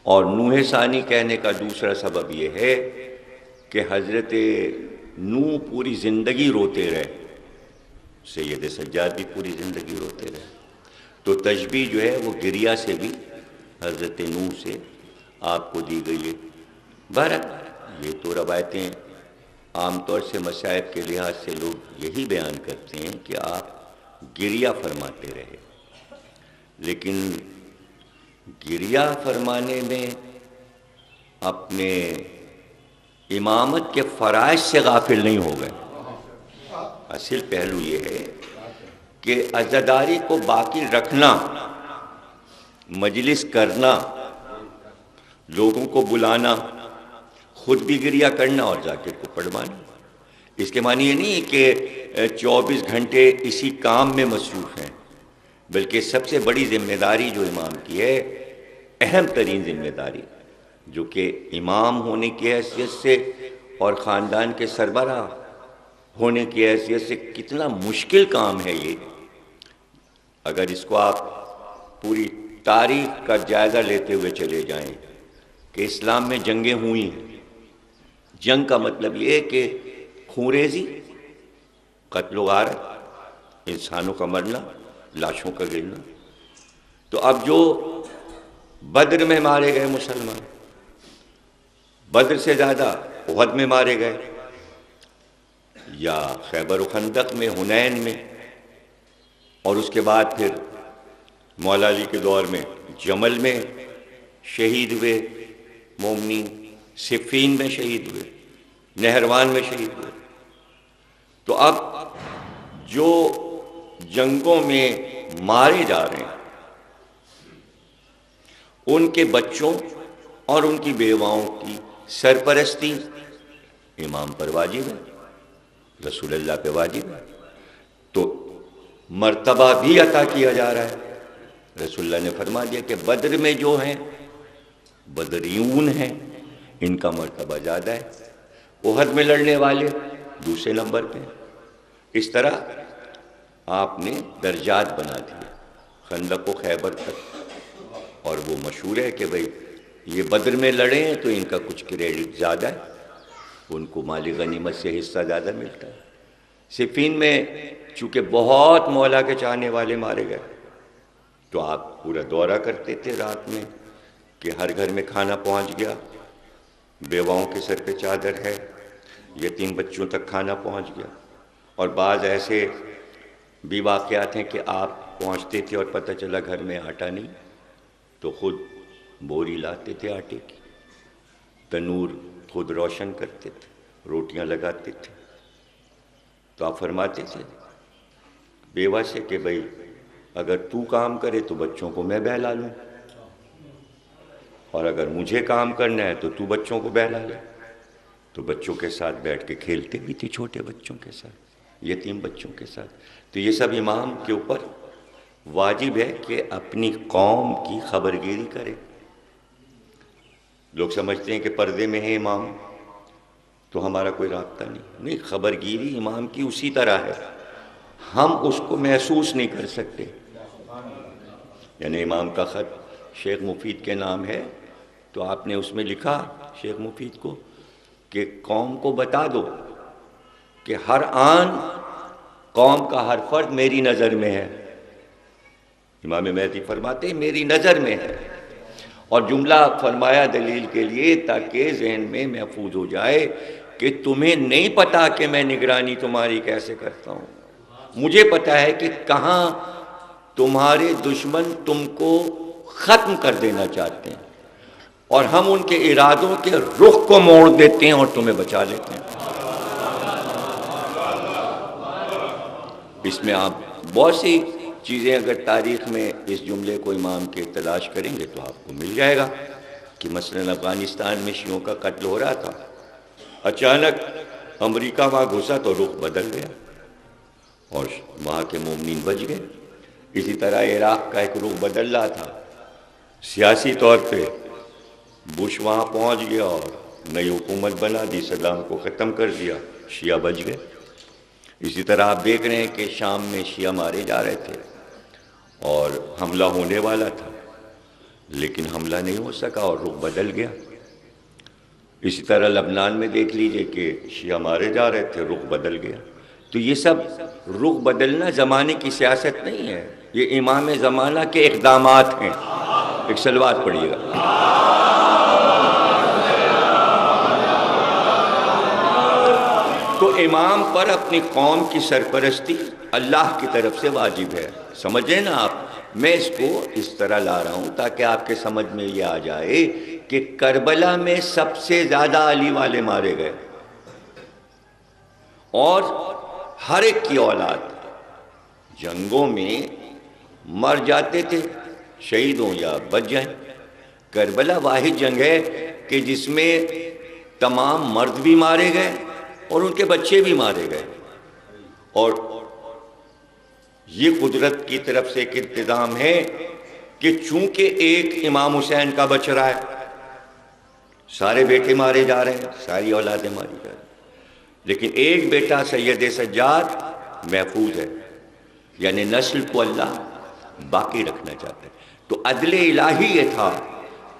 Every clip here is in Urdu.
اور نوح ثانی کہنے کا دوسرا سبب یہ ہے کہ حضرت نوح پوری زندگی روتے رہے، سید سجاد بھی پوری زندگی روتے رہے، تو تشبیہ جو ہے وہ گریہ سے بھی حضرت نوح سے آپ کو دی گئی ہے۔ بہرحال یہ تو روایتیں عام طور سے مصائب کے لحاظ سے لوگ یہی بیان کرتے ہیں کہ آپ گریہ فرماتے رہے، لیکن گریہ فرمانے میں اپنے امامت کے فرائض سے غافل نہیں ہو گئے۔ اصل پہلو یہ ہے کہ عزاداری کو باقی رکھنا، مجلس کرنا، لوگوں کو بلانا، خود بھی گریہ کرنا اور ذاکر کو پڑھوانا، اس کے معنی یہ نہیں کہ 24 گھنٹے اسی کام میں مصروف ہیں، بلکہ سب سے بڑی ذمہ داری جو امام کی ہے، اہم ترین ذمہ داری، جو کہ امام ہونے کی حیثیت سے اور خاندان کے سربراہ ہونے کی حیثیت سے کتنا مشکل کام ہے یہ۔ اگر اس کو آپ پوری تاریخ کا جائزہ لیتے ہوئے چلے جائیں کہ اسلام میں جنگیں ہوئی ہیں، جنگ کا مطلب یہ ہے کہ خونریزی، قتل و غارت، انسانوں کا مرنا، لاشوں کا گرنا۔ تو اب جو بدر میں مارے گئے مسلمان، بدر سے زیادہ احد میں مارے گئے، یا خیبر و خندق میں، حنین میں، اور اس کے بعد پھر مولا علی کے دور میں جمل میں شہید ہوئے مومنین، صفین میں شہید ہوئے، نہروان میں شہید ہوئے، تو اب جو جنگوں میں مارے جا رہے ہیں ان کے بچوں اور ان کی بیواؤں کی سرپرستی امام پر واجب ہے، رسول اللہ پہ واجب ہے، تو مرتبہ بھی عطا کیا جا رہا ہے۔ رسول اللہ نے فرما دیا کہ بدر میں جو ہیں بدریون ہیں، ان کا مرتبہ زیادہ ہے، احد میں لڑنے والے دوسرے نمبر پہ ہیں۔ اس طرح آپ نے درجات بنا دیے خندق و خیبر تک، اور وہ مشہور ہے کہ بھئی یہ بدر میں لڑے ہیں تو ان کا کچھ کریڈٹ زیادہ ہے، ان کو مال غنیمت سے حصہ زیادہ ملتا ہے۔ صفین میں چونکہ بہت مولا کے چاہنے والے مارے گئے، تو آپ پورا دورہ کرتے تھے رات میں کہ ہر گھر میں کھانا پہنچ گیا، بیواؤں کے سر پہ چادر ہے، یتیم بچوں تک کھانا پہنچ گیا۔ اور بعض ایسے بھی واقعات ہیں کہ آپ پہنچتے تھے اور پتہ چلا گھر میں آٹا نہیں، تو خود بوری لاتے تھے آٹے کی، تنور خود روشن کرتے تھے، روٹیاں لگاتے تھے۔ تو آپ فرماتے تھے بیوہ سے کہ بھئی اگر تو کام کرے تو بچوں کو میں بہلا لوں، اور اگر مجھے کام کرنا ہے تو تو بچوں کو بہلا لے۔ تو بچوں کے ساتھ بیٹھ کے کھیلتے بھی تھے، چھوٹے بچوں کے ساتھ، یتیم بچوں کے ساتھ۔ تو یہ سب امام کے اوپر واجب ہے کہ اپنی قوم کی خبرگیری کرے۔ لوگ سمجھتے ہیں کہ پردے میں ہے امام تو ہمارا کوئی رابطہ نہیں، خبرگیری امام کی اسی طرح ہے، ہم اس کو محسوس نہیں کر سکتے۔ یعنی امام کا خط شیخ مفید کے نام ہے، تو آپ نے اس میں لکھا شیخ مفید کو کہ قوم کو بتا دو کہ ہر آن قوم کا ہر فرد میری نظر میں ہے۔ امام مہدی فرماتے ہیں میری نظر میں ہے، اور جملہ فرمایا دلیل کے لیے تاکہ ذہن میں محفوظ ہو جائے کہ تمہیں نہیں پتا کہ میں نگرانی تمہاری کیسے کرتا ہوں، مجھے پتا ہے کہ کہاں تمہارے دشمن تم کو ختم کر دینا چاہتے ہیں، اور ہم ان کے ارادوں کے رخ کو موڑ دیتے ہیں اور تمہیں بچا لیتے ہیں۔ اس میں آپ بہت سی چیزیں اگر تاریخ میں اس جملے کو امام کے تلاش کریں گے تو آپ کو مل جائے گا کہ مثلا افغانستان میں شیعوں کا قتل ہو رہا تھا، اچانک امریکہ وہاں گھسا تو رخ بدل گیا اور وہاں کے مومنین بچ گئے۔ اسی طرح عراق کا ایک رخ بدل رہا تھا سیاسی طور پہ، بش وہاں پہنچ گیا اور نئی حکومت بنا دی، صدام کو ختم کر دیا، شیعہ بچ گئے۔ اسی طرح آپ دیکھ رہے ہیں کہ شام میں شیعہ مارے جا رہے تھے اور حملہ ہونے والا تھا، لیکن حملہ نہیں ہو سکا اور رخ بدل گیا۔ اسی طرح لبنان میں دیکھ لیجئے کہ شیعہ مارے جا رہے تھے، رخ بدل گیا۔ تو یہ سب رخ بدلنا زمانے کی سیاست نہیں ہے، یہ امام زمانہ کے اقدامات ہیں۔ ایک صلوات پڑھیے گا۔ تو امام پر اپنی قوم کی سرپرستی اللہ کی طرف سے واجب ہے، سمجھیں نا آپ۔ میں اس کو اس طرح لا رہا ہوں تاکہ آپ کے سمجھ میں یہ آ جائے کہ کربلا میں سب سے زیادہ علی والے مارے گئے، اور ہر ایک کی اولاد جنگوں میں مر جاتے تھے، شہید ہوں یا بچ جائیں۔ کربلا واحد جنگ ہے کہ جس میں تمام مرد بھی مارے گئے اور ان کے بچے بھی مارے گئے، اور یہ قدرت کی طرف سے ایک انتظام ہے کہ چونکہ ایک امام حسین کا بچ رہا ہے، سارے بیٹے مارے جا رہے ہیں، ساری اولادیں ماری جا رہی ہیں، لیکن ایک بیٹا سید سجاد محفوظ ہے، یعنی نسل کو اللہ باقی رکھنا چاہتا ہے۔ تو عدل الہی یہ تھا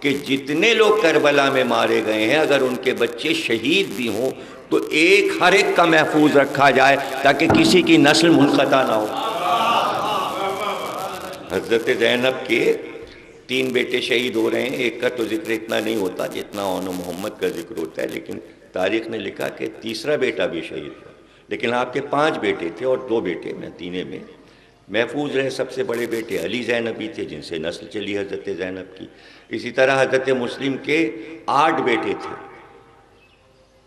کہ جتنے لوگ کربلا میں مارے گئے ہیں اگر ان کے بچے شہید بھی ہوں تو ایک ہر ایک کا محفوظ رکھا جائے تاکہ کسی کی نسل منقطع نہ ہو۔ حضرت زینب کے 3 بیٹے شہید ہو رہے ہیں، ایک کا تو ذکر اتنا نہیں ہوتا جتنا اون محمد کا ذکر ہوتا ہے، لیکن تاریخ نے لکھا کہ تیسرا بیٹا بھی شہید ہوا، لیکن آپ کے 5 بیٹے تھے اور 2 بیٹے میں تینے میں محفوظ رہے۔ سب سے بڑے بیٹے علی زینبی تھے جن سے نسل چلی حضرت زینب کی۔ اسی طرح حضرت مسلم کے 8 بیٹے تھے،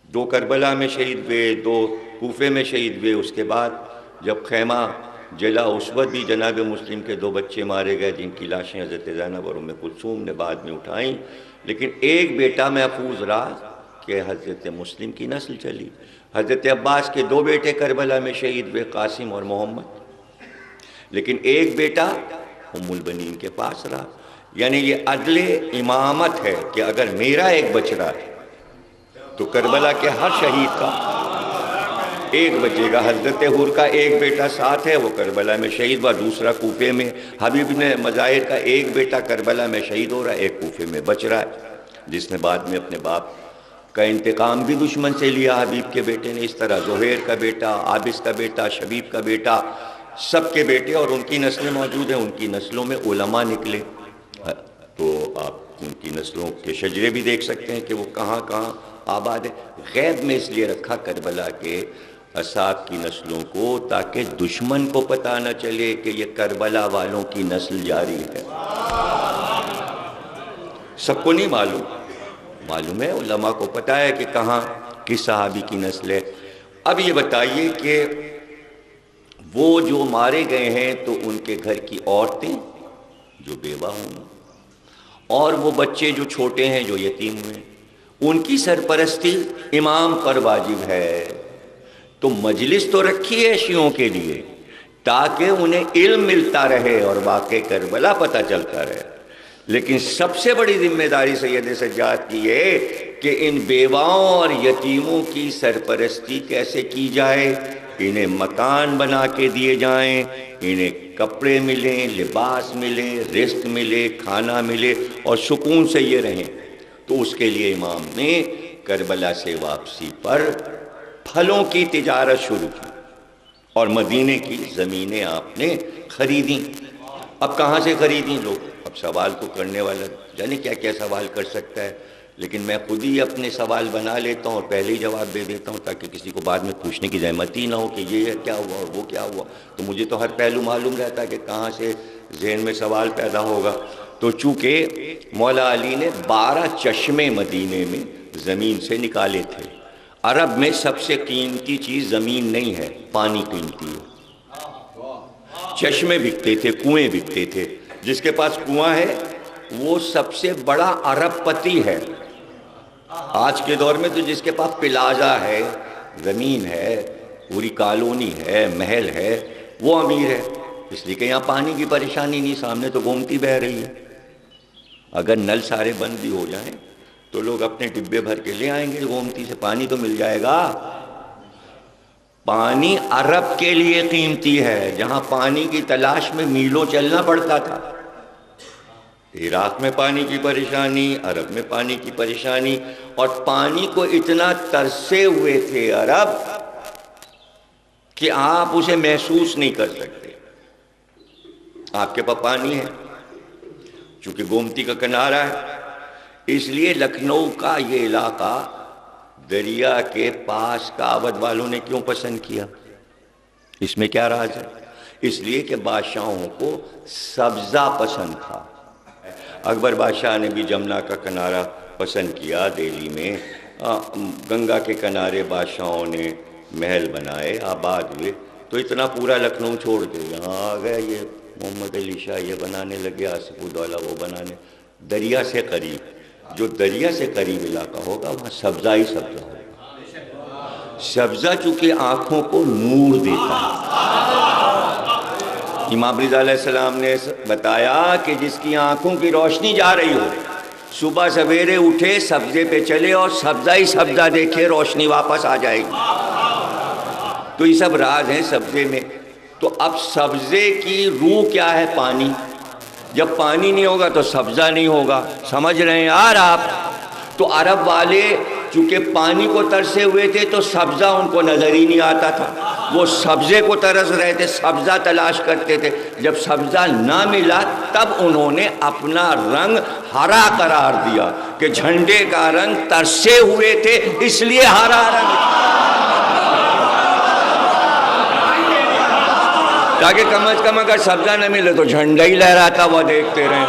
2 کربلا میں شہید ہوئے، 2 کوفے میں شہید ہوئے۔ اس کے بعد جب خیمہ جلا اس وقت بھی جناب مسلم کے 2 بچے مارے گئے جن کی لاشیں حضرت زینب اور ام کلثوم نے بعد میں اٹھائیں، لیکن ایک بیٹا محفوظ رہا کہ حضرت مسلم کی نسل چلی۔ حضرت عباس کے 2 بیٹے کربلا میں شہید ہوئے، قاسم اور محمد، لیکن ایک بیٹا ام البنین کے پاس رہا۔ یعنی یہ عدل امامت ہے کہ اگر میرا ایک بچ رہا ہے تو کربلا کے ہر شہید کا ایک بچے گا۔ حضرت حور کا ایک بیٹا ساتھ ہے، وہ کربلا میں شہید ہوا، دوسرا کوفے میں۔ حبیب بن مظاہر کا ایک بیٹا کربلا میں شہید ہو رہا ہے، ایک کوفے میں بچ رہا ہے، جس نے بعد میں اپنے باپ کا انتقام بھی دشمن سے لیا حبیب کے بیٹے نے۔ اس طرح زہیر کا بیٹا، عابس کا بیٹا، شبیب کا بیٹا، سب کے بیٹے اور ان کی نسلیں موجود ہیں۔ ان کی نسلوں میں علماء نکلے، تو آپ ان کی نسلوں کے شجرے بھی دیکھ سکتے ہیں کہ وہ کہاں کہاں آباد ہے۔ غیب میں اس لیے رکھا کربلا کے اسحاق کی نسلوں کو تاکہ دشمن کو پتہ نہ چلے کہ یہ کربلا والوں کی نسل جاری ہے۔ سب کو نہیں معلوم ہے، علماء کو پتہ ہے کہ کہاں کس صحابی کی نسل ہے۔ اب یہ بتائیے کہ وہ جو مارے گئے ہیں تو ان کے گھر کی عورتیں جو بیوہ ہوں اور وہ بچے جو چھوٹے ہیں جو یتیم ہوئے، ان کی سرپرستی امام پر واجب ہے۔ تو مجلس تو رکھی ہے شیعوں کے لیے تاکہ انہیں علم ملتا رہے اور واقع کربلا پتہ چلتا رہے، لیکن سب سے بڑی ذمہ داری سید سجاد کی ہے کہ ان بیواؤں اور یتیموں کی سرپرستی کیسے کی جائے۔ انہیں مکان بنا کے دیے جائیں، انہیں کپڑے ملیں، لباس ملے، رزق ملے، کھانا ملے اور سکون سے یہ رہیں۔ تو اس کے لیے امام نے کربلا سے واپسی پر پھلوں کی تجارت شروع کی اور مدینے کی زمینیں آپ نے خریدیں۔ اب کہاں سے خریدیں لوگ؟ اب سوال تو کرنے والا جانے کیا کیا سوال کر سکتا ہے، لیکن میں خود ہی اپنے سوال بنا لیتا ہوں اور پہلے ہی جواب دے دیتا ہوں تاکہ کسی کو بعد میں پوچھنے کی زحمت ہی نہ ہو کہ یہ کیا ہوا اور وہ کیا ہوا۔ تو مجھے تو ہر پہلو معلوم رہتا ہے کہ کہاں سے ذہن میں سوال پیدا ہوگا۔ تو چونکہ مولا علی نے 12 چشمے مدینے میں زمین سے نکالے تھے۔ عرب میں سب سے قیمتی چیز زمین نہیں ہے، پانی قیمتی ہے۔ چشمے بکتے تھے، کنویں بکتے تھے، جس کے پاس کنواں ہے وہ سب سے بڑا ارب پتی ہے۔ آج کے دور میں تو جس کے پاس پلازا ہے، زمین ہے، پوری کالونی ہے، محل ہے، وہ امیر ہے، اس لیے کہ یہاں پانی کی پریشانی نہیں، سامنے تو گومتی بہہ رہی ہے۔ اگر نل سارے بند بھی ہو جائیں تو لوگ اپنے ڈبے بھر کے لے آئیں گے گومتی سے، پانی تو مل جائے گا۔ پانی عرب کے لیے قیمتی ہے، جہاں پانی کی تلاش میں میلوں چلنا پڑتا تھا، عراق میں پانی کی پریشانی، عرب میں پانی کی پریشانی، اور پانی کو اتنا ترسے ہوئے تھے عرب کہ آپ اسے محسوس نہیں کر سکتے۔ آپ کے پاس پانی ہے، چونکہ گومتی کا کنارہ ہے، اس لیے لکھنؤ کا یہ علاقہ دریا کے پاس کا اودھ والوں نے کیوں پسند کیا؟ اس میں کیا راز ہے؟ اس لیے کہ بادشاہوں کو سبزہ پسند تھا۔ اکبر بادشاہ نے بھی جمنا کا کنارہ پسند کیا، دہلی میں گنگا کے کنارے بادشاہوں نے محل بنائے، آباد ہوئے، تو اتنا پورا لکھنؤ چھوڑ کے یہاں آ گئے، یہ محمد علی شاہ یہ بنانے لگے، آصف الدولہ وہ بنانے۔ دریا سے قریب، جو دریا سے قریب علاقہ ہوگا وہاں سبزہ ہی سبزہ ہوگا۔ سبزہ چونکہ آنکھوں کو نور دیتا ہے، امام رضا علیہ السلام نے بتایا کہ جس کی آنکھوں کی روشنی جا رہی ہو، صبح سویرے اٹھے سبزے پہ چلے اور سبزہ ہی سبزہ دیکھے، روشنی واپس آ جائے گی۔ تو یہ سب راز ہیں سبزے میں۔ تو اب سبزے کی روح کیا ہے؟ پانی۔ جب پانی نہیں ہوگا تو سبزہ نہیں ہوگا، سمجھ رہے ہیں یار آپ؟ تو عرب والے چونکہ پانی کو ترسے ہوئے تھے تو سبزہ ان کو نظر ہی نہیں آتا تھا، وہ سبزے کو ترس رہے تھے، سبزہ تلاش کرتے تھے۔ جب سبزہ نہ ملا تب انہوں نے اپنا رنگ ہرا قرار دیا کہ جھنڈے کا رنگ ترسے ہوئے تھے اس لیے ہرا رنگ، تاکہ کم از کم اگر سبزہ نہ ملے تو جھنڈا ہی لہراتا ہوا دیکھتے رہیں۔